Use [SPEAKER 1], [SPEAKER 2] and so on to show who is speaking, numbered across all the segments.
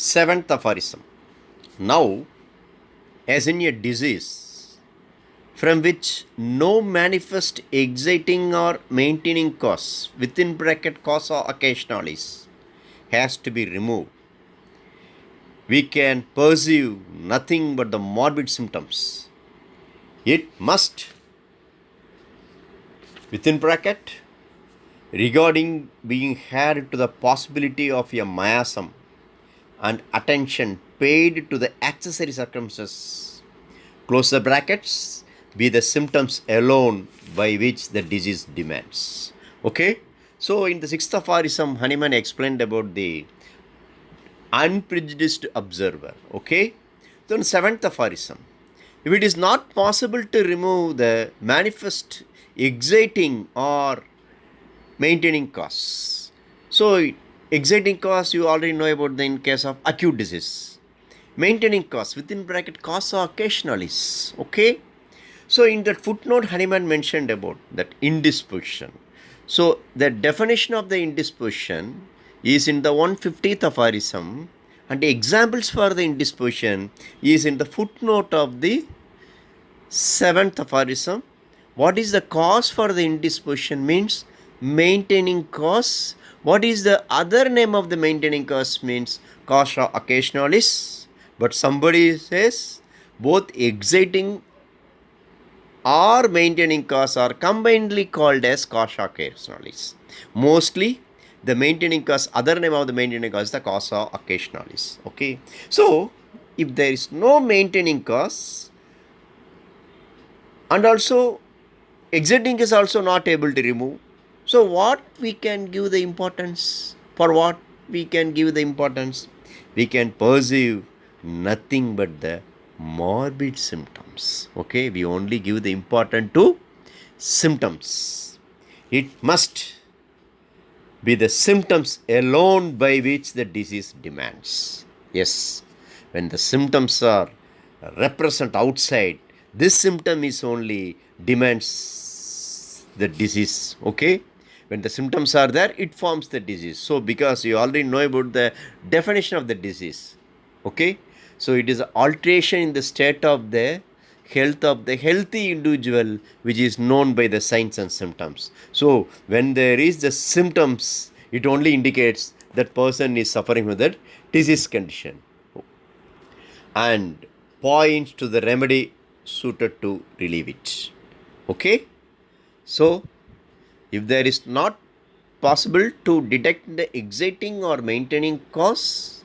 [SPEAKER 1] Seventh aphorism. Now, as in a disease from which no manifest exciting or maintaining cause within bracket cause or occasionally has to be removed, we can perceive nothing but the morbid symptoms. It must, within bracket, regarding being had to the possibility of a miasm and attention paid to the accessory circumstances, close the brackets, be the symptoms alone by which the disease demands. Okay? So in the sixth aphorism, Hahnemann explained about the unprejudiced observer. Okay? So in seventh aphorism, if it is not possible to remove the manifest exciting or maintaining cause. So exciting cause you already know about in case of acute disease. Maintaining cause within bracket cause or occasionally. Okay. So in that footnote, Hahnemann mentioned about that indisposition. So the definition of the indisposition is in the 150th aphorism, and the examples for the indisposition is in the footnote of the 7th aphorism. What is the cause for the indisposition means maintaining cause. What is the other name of the maintaining cause means cause or occasionalis. But somebody says both exciting or maintaining cause are combinedly called as cause or occasionalis. Mostly the maintaining cause, other name of the maintaining cause is the cause or occasionalis. Okay. So if there is no maintaining cause and also exciting is also not able to remove, so what we can give the importance? For what we can give the importance? We can perceive nothing but the morbid symptoms. Okay, we only give the importance to symptoms. It must be the symptoms alone by which the disease demands. Yes, when the symptoms are represent outside, this symptom is only demands the disease. Okay, when the symptoms are there, it forms the disease. So because you already know about the definition of the disease. Okay, so it is an alteration in the state of the health of the healthy individual which is known by the signs and symptoms. So when there is the symptoms, it only indicates that person is suffering with that disease condition and points to the remedy suited to relieve it. Okay, so if there is not possible to detect the exciting or maintaining cause,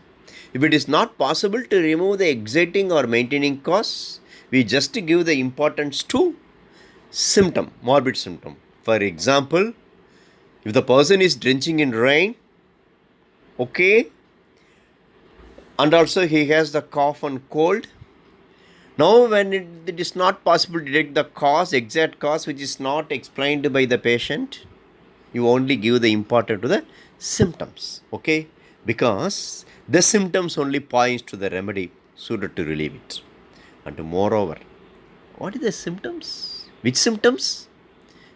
[SPEAKER 1] if it is not possible to remove the exciting or maintaining cause, we just give the importance to symptom, morbid symptom. For example, if the person is drenching in rain, okay, and also he has the cough and cold. Now when it is not possible to detect the cause, exact cause which is not explained by the patient, you only give the importance to the symptoms. Okay, because the symptoms only points to the remedy suited to relieve it. And moreover, what are the symptoms? Which symptoms?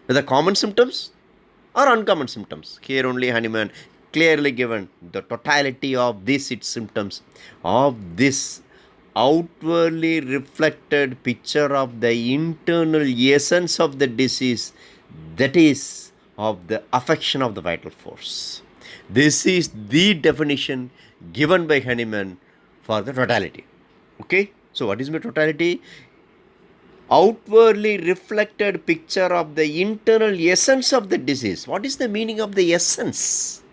[SPEAKER 1] Whether common symptoms or uncommon symptoms? Here only Hahnemann clearly given the totality of these its symptoms of this outwardly reflected picture of the internal essence of the disease, that is of the affection of the vital force. This is the definition given by Hahnemann for the totality. Okay, so what is the totality? Outwardly reflected picture of the internal essence of the disease. What is the meaning of the essence?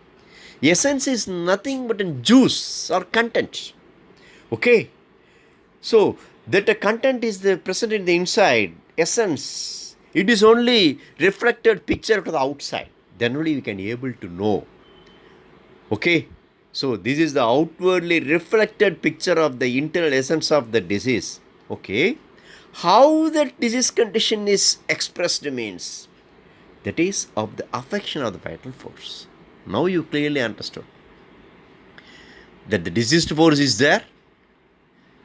[SPEAKER 1] Essence is nothing but a juice or content. Okay, so that the content is present in the inside, essence. It is only reflected picture to the outside. Then only we can be able to know. Okay, so this is the outwardly reflected picture of the internal essence of the disease. Okay, how that disease condition is expressed means that is of the affection of the vital force. Now you clearly understood that the diseased force is there,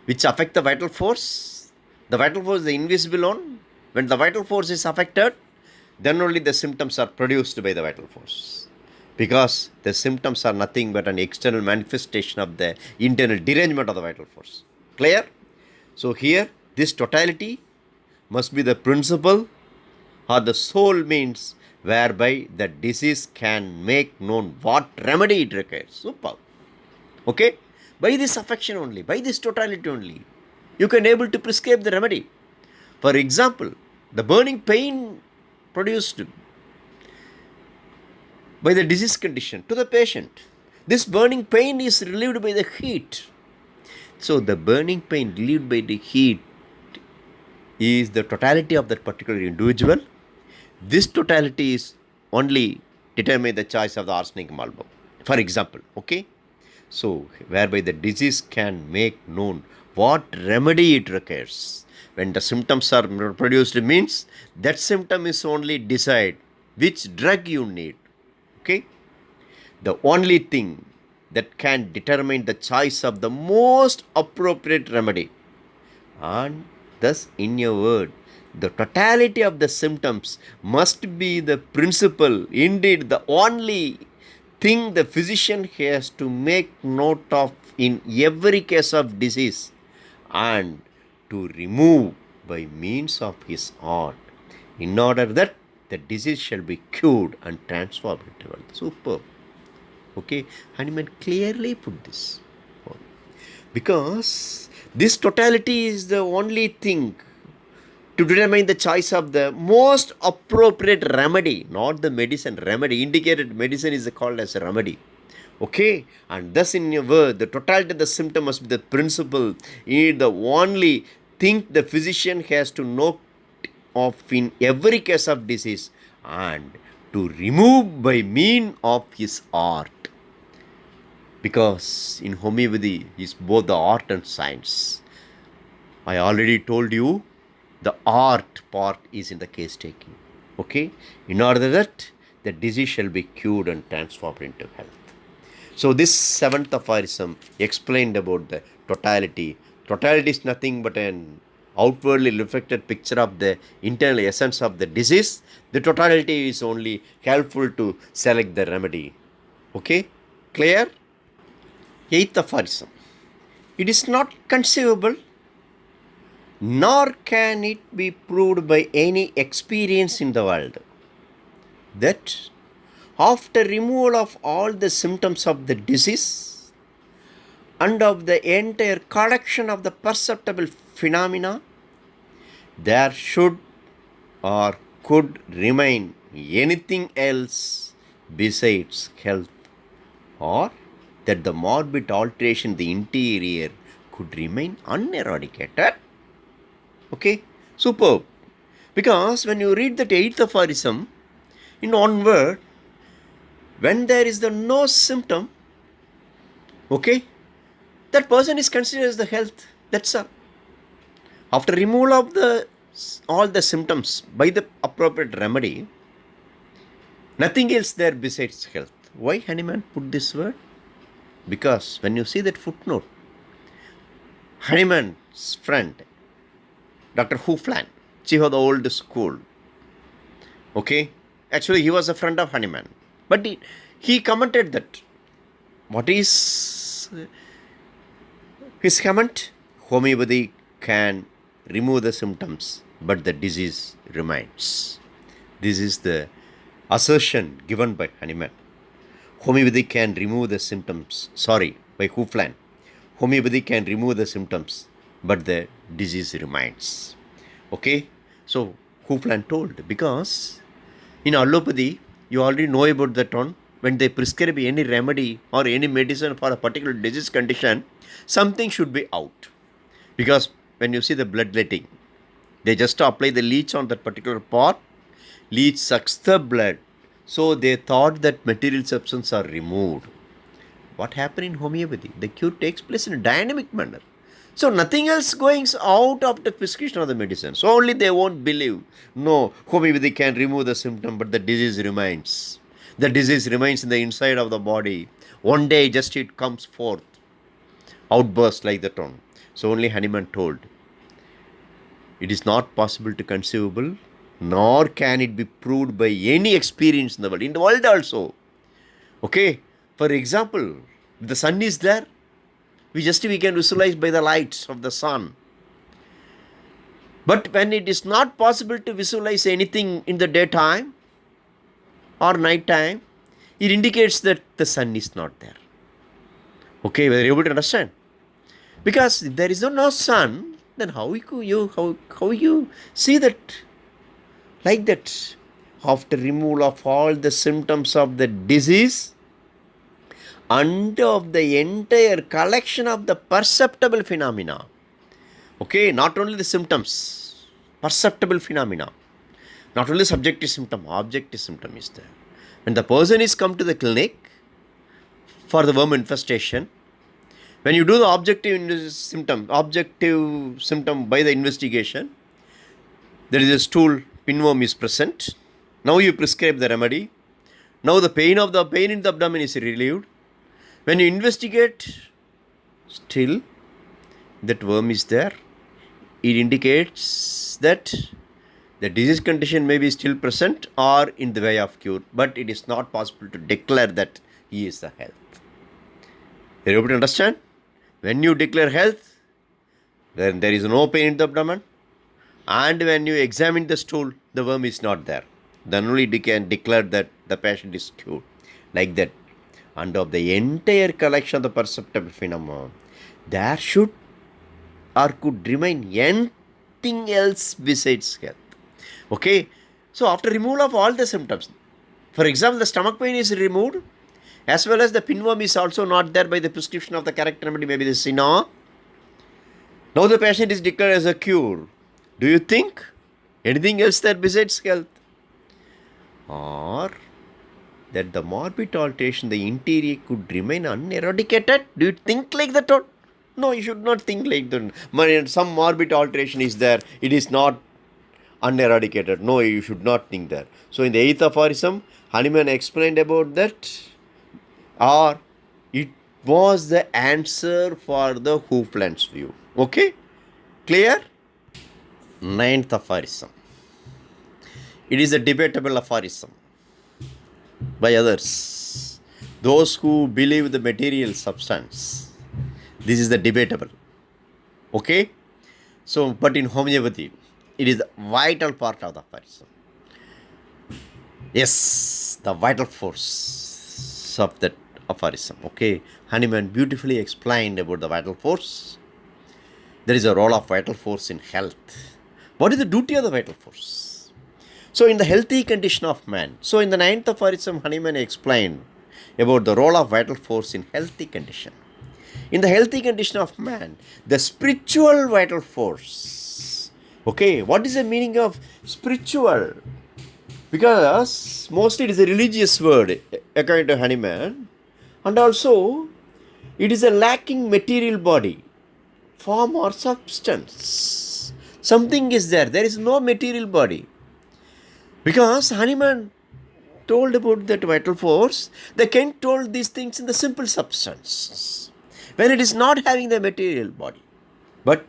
[SPEAKER 1] which affect the vital force. The vital force is the invisible one. When the vital force is affected, then only the symptoms are produced by the vital force. because the symptoms are nothing but an external manifestation of the internal derangement of the vital force. Clear? So here, this totality must be the principle or the sole means whereby the disease can make known what remedy it requires. Super. Okay? By this affection only, by this totality only, you can able to prescribe the remedy. For example, the burning pain produced by the disease condition to the patient. This burning pain is relieved by the heat. So the burning pain relieved by the heat is the totality of that particular individual. This totality is only determine the choice of the arsenic bulb. For example, okay? So whereby the disease can make known what remedy it requires. When the symptoms are produced means that symptom is only decide which drug you need. Okay? The only thing that can determine the choice of the most appropriate remedy. And thus, in your word, the totality of the symptoms must be the principle, indeed, the only thing the physician has to make note of in every case of disease and to remove by means of his art, in order that the disease shall be cured and transformed into health. Superb. Okay, Hahnemann clearly put this. Because this totality is the only thing to determine the choice of the most appropriate remedy, not the medicine. Remedy, indicated medicine is called as a remedy. Okay, and thus in your word, the totality of the symptom must be the principle. It the only thing the physician has to know of in every case of disease and to remove by mean of his art. Because in homeopathy is both the art and science. I already told you the art part is in the case taking. Okay, in order that the disease shall be cured and transformed into health. So this seventh aphorism explained about the totality. Totality is nothing but an outwardly reflected picture of the internal essence of the disease. The totality is only helpful to select the remedy. Okay, clear? Eighth aphorism. It is not conceivable, nor can it be proved by any experience in the world, that after removal of all the symptoms of the disease and of the entire collection of the perceptible phenomena, there should or could remain anything else besides health, or that the morbid alteration in the interior could remain uneradicated. Okay, superb. Because when you read that eighth aphorism, in one word, when there is the no symptom, okay, that person is considered as the health. That's all. After removal of the all the symptoms by the appropriate remedy, nothing else there besides health. Why Hahnemann put this word? Because when you see that footnote, Hahnemann's friend, Dr. Hufe, chief of the old school, okay, actually he was a friend of Hahnemann, but he commented that, what is his comment? Homeopathy can remove the symptoms, but the disease remains. This is the assertion given by Hahnemann. Homeopathy can remove the symptoms. Sorry, by Hufe. Homeopathy can remove the symptoms, but the disease remains. Okay? So, Hufe told, because in allopathy, you already know about that one. When they prescribe any remedy or any medicine for a particular disease condition, something should be out. Because when you see the bloodletting, they just apply the leech on that particular part, leech sucks the blood. So they thought that material substances are removed. What happened in homeopathy? The cure takes place in a dynamic manner. So nothing else going out of the prescription of the medicine. So only they won't believe. No, homeopathy can remove the symptom, but the disease remains. The disease remains in the inside of the body. One day just it comes forth. Outburst like that one. So only Hahnemann told, it is not possible to conceivable, nor can it be proved by any experience in the world. In the world also, Okay, for example, if the sun is there, we can visualize by the light of the sun. But when it is not possible to visualize anything in the daytime or night time, it indicates that the sun is not there. Okay, were you able to understand? Because if there is no sun, then how you see that like that? After removal of all the symptoms of the disease and of the entire collection of the perceptible phenomena. Okay, not only the symptoms, perceptible phenomena. Not only subjective symptom, objective symptom is there. When the person is come to the clinic for the worm infestation, when you do the objective symptom by the investigation, there is a stool pinworm is present. Now you prescribe the remedy. Now the pain in the abdomen is relieved. When you investigate, still that worm is there. It indicates that the disease condition may be still present or in the way of cure, but it is not possible to declare that he is the health. Are you able to understand? When you declare health, then there is no pain in the abdomen, and when you examine the stool, the worm is not there. Then only you can declare that the patient is cured. Like that. And of the entire collection of the perceptible phenomena, there should or could remain anything else besides health. Okay, so after removal of all the symptoms, for example, the stomach pain is removed, as well as the pinworm is also not there by the prescription of the correct remedy, maybe the Sina. Now the patient is declared as a cure. Do you think anything else there besides health? Or that the morbid alteration, the interior could remain uneradicated? Do you think like that? No, you should not think like that. Some morbid alteration is there. It is not uneradicated. No, you should not think that. So in the 8th aphorism, Hanuman explained about that, or it was the answer for the Hufeland's view. Okay? Clear? 9th aphorism. It is a debatable aphorism by others. Those who believe the material substance. This is the debatable. Okay? So, but in homeopathy, it is the vital part of the aphorism. Yes, the vital force of that aphorism. Okay? Hanuman beautifully explained about the vital force. There is a role of vital force in health. What is the duty of the vital force? So, in the healthy condition of man. So, in the 9th aphorism, Hanuman explained about the role of vital force in healthy condition. In the healthy condition of man, the spiritual vital force. Okay, what is the meaning of spiritual? Because mostly it is a religious word, according to Hanuman. And also, it is a lacking material body, form or substance. Something is there. There is no material body. Because Hanuman told about that vital force, the king told these things in the simple substance. When it is not having the material body, but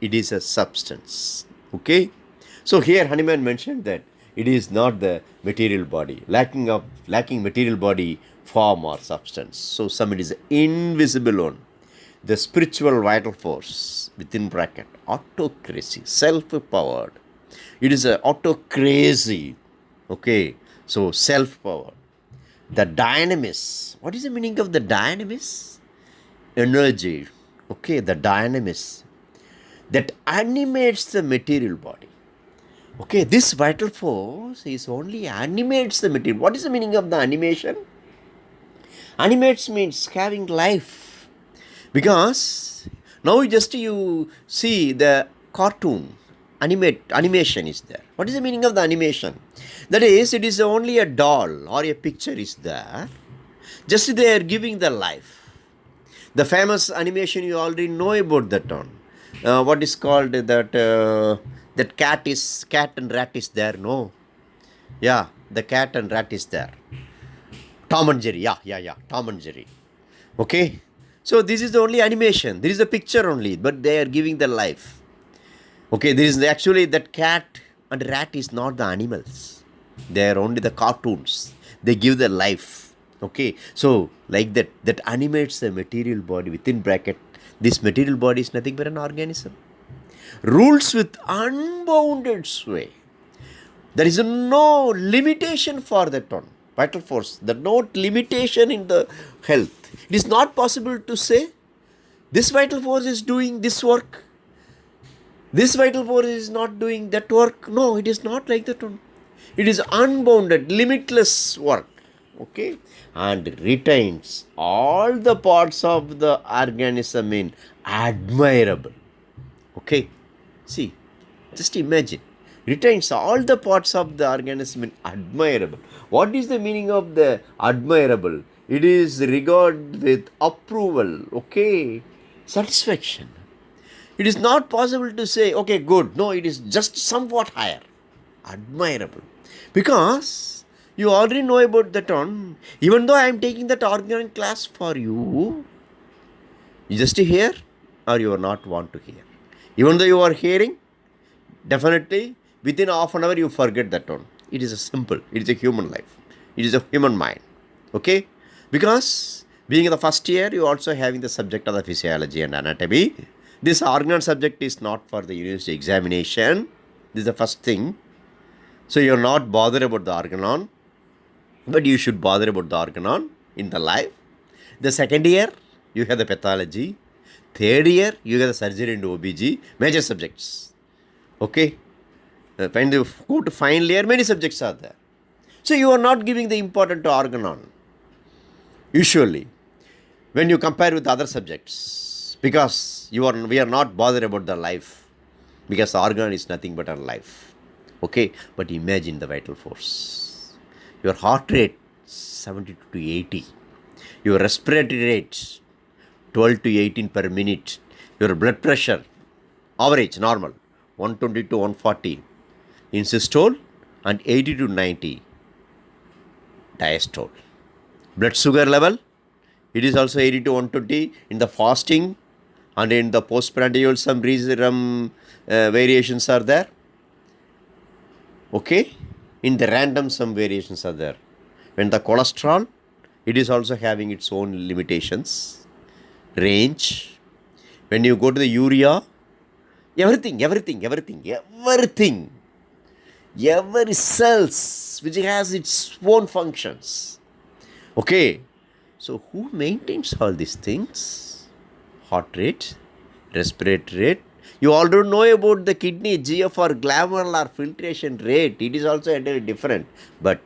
[SPEAKER 1] it is a substance. Okay? So here Hanuman mentioned that it is not the material body, lacking material body, form or substance. So some it is invisible one. The spiritual vital force, within bracket, autocracy, self-powered. It is a autocracy. Okay, so self-powered. The dynamis. What is the meaning of the dynamis? Energy. Okay, the dynamis that animates the material body. Okay, this vital force is only animates the material. What is the meaning of the animation? Animates means having life. Because now you see the cartoon. Animation is there. What is the meaning of the animation? That is, it is only a doll or a picture is there. Just they are giving the life. The famous animation, you already know about that one. What is called that cat and rat is there, no? Yeah, the cat and rat is there. Tom and Jerry, yeah, Tom and Jerry. Okay? So this is the only animation. There is a picture only, but they are giving the life. Okay, there is actually that cat and rat is not the animals. They are only the cartoons. They give the life. Okay, so like that animates the material body within bracket. This material body is nothing but an organism. Rules with unbounded sway. There is no limitation for that one. Vital force. There is no limitation in the health. It is not possible to say this vital force is doing this work. This vital force is not doing that work. No, it is not like that one. It is unbounded, limitless work. Okay, and retains all the parts of the organism in admirable. Okay, see, just imagine, retains all the parts of the organism in admirable. What is the meaning of the admirable? It is regard with approval. Okay, satisfaction. It is not possible to say, okay, good. No, it is just somewhat higher. Admirable. Because you already know about that one. Even though I am taking that organ class for you, you just hear or you are not want to hear. Even though you are hearing, definitely within half an hour you forget that one. It is a simple. It is a human life. It is a human mind. Okay? Because being in the first year, you also having the subject of the physiology and anatomy. This organ subject is not for the university examination. This is the first thing. So you're not bothered about the organon, but you should bother about the organon in the life. The second year, you have the pathology. Third year, you have the surgery and OBG, major subjects. Okay? When you go to final year, many subjects are there. So you are not giving the importance to organon. Usually, when you compare with other subjects, because we are not bothered about the life, because the organ is nothing but our life. Okay, but imagine the vital force. Your heart rate 70 to 80. Your respiratory rate 12 to 18 per minute. Your blood pressure average normal 120 to 140 in systole and 80 to 90 diastole. Blood sugar level, it is also 80 to 120 in the fasting, and in the postprandial some variations are there. Okay, in the random some variations are there. When the cholesterol, it is also having its own limitations, range. When you go to the urea, every cells which has its own functions. Okay, so who maintains all these things? Heart rate, respiratory rate. You already know about the kidney, GF or glomerular filtration rate. It is also entirely different. But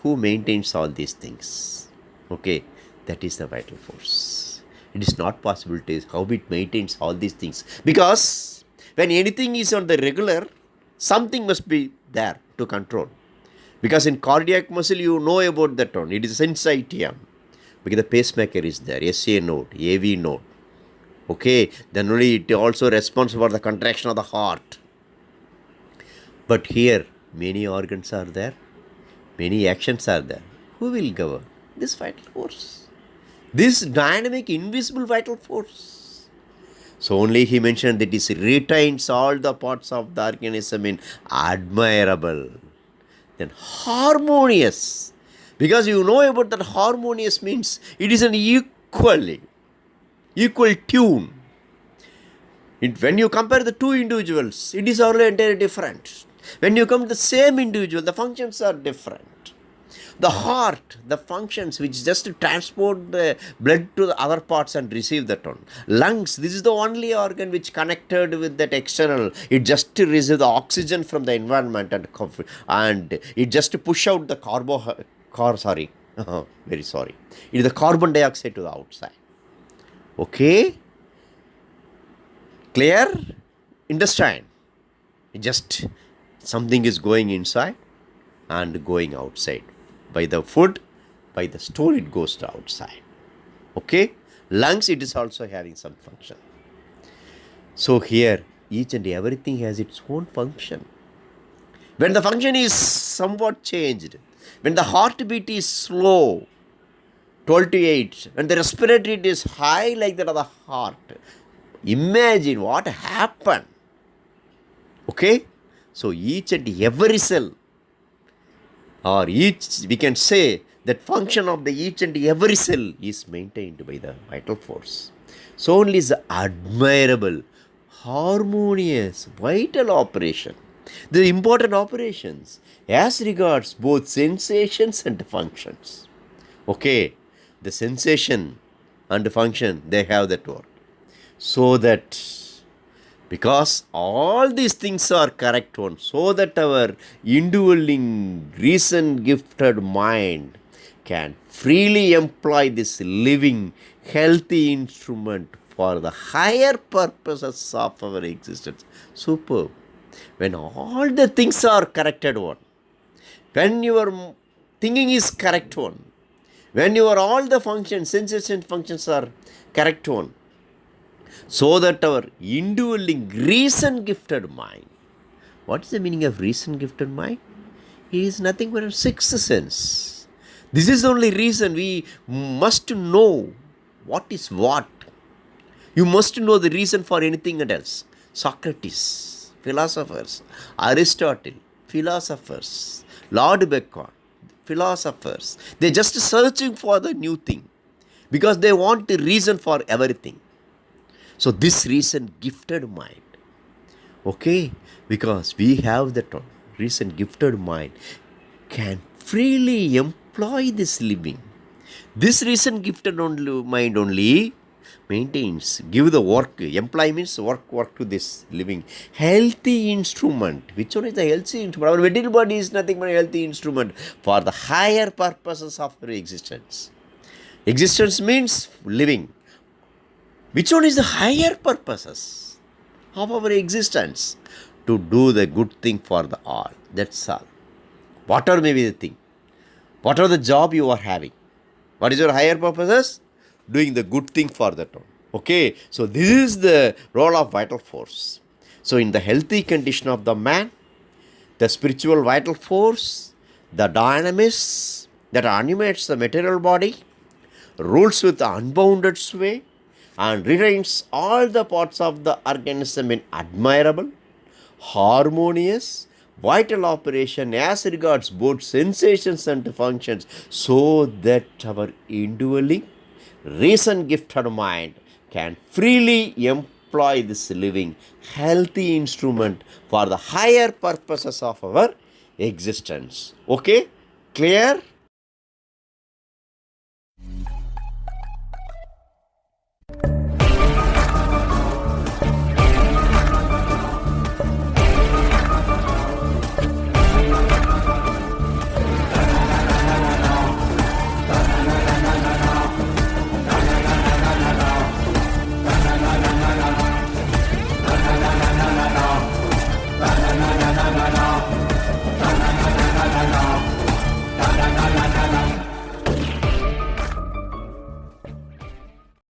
[SPEAKER 1] who maintains all these things? Okay, that is the vital force. It is not possible to how it maintains all these things. Because when anything is on the regular, something must be there to control. Because in cardiac muscle, you know about that one. It is syncytium. Because the pacemaker is there, SA node, AV node. Okay, then only it also responsible for the contraction of the heart. But here, many organs are there, many actions are there. Who will govern? This vital force. This dynamic, invisible vital force. So only he mentioned that it retains all the parts of the organism in admirable. Then harmonious. Because you know about that harmonious means it is an equal tune. When you compare the two individuals, it is already entirely different. When you come to the same individual, the functions are different. The heart, the functions which just transport the blood to the other parts and receive that one. Lungs, this is the only organ which connected with that external. It just receives the oxygen from the environment and it just push out the very sorry. It is the carbon dioxide to the outside. Okay? Clear? Understand? Just something is going inside and going outside. By the food, by the stool, it goes to outside. Okay? Lungs, it is also having some function. So here, each and everything has its own function. When the function is somewhat changed, when the heartbeat is slow, 12 to 8, when the respiratory rate is high like that of the heart, imagine what happened. Okay? So each and every cell, or each, we can say, that function of the each and every cell is maintained by the vital force. So only is the admirable, harmonious, vital operation. The important operations as regards both sensations and functions. Okay, the sensation and function, they have that work. So that because all these things are correct ones, so that our indwelling reason gifted mind can freely employ this living healthy instrument for the higher purposes of our existence. Superb. When all the things are corrected one, when your thinking is correct one, when your all the functions, sensation functions are correct one, so that our indwelling reason gifted mind. What is the meaning of reason gifted mind? It is nothing but a sixth sense. This is the only reason we must know what is what. You must know the reason for anything else. Socrates, philosophers, Aristotle, philosophers, Lord Bacon, philosophers. They're just searching for the new thing because they want the reason for everything. So this reason gifted mind. Okay, because we have that reason gifted mind can freely employ this living. This reason gifted mind only maintains, give the work, employ means work to this living. Healthy instrument. Which one is the healthy instrument? Our material body is nothing but a healthy instrument for the higher purposes of our existence. Existence means living. Which one is the higher purposes of our existence? To do the good thing for the all. That's all. Whatever may be the thing. Whatever the job you are having. What is your higher purposes? Doing the good thing for that one. Okay. So this is the role of vital force. So in the healthy condition of the man, the spiritual vital force, the dynamis that animates the material body, rules with unbounded sway, and retains all the parts of the organism in admirable, harmonious, vital operation as regards both sensations and functions, so that our indwelling, reason gifted mind can freely employ this living, healthy instrument for the higher purposes of our existence. Okay? Clear?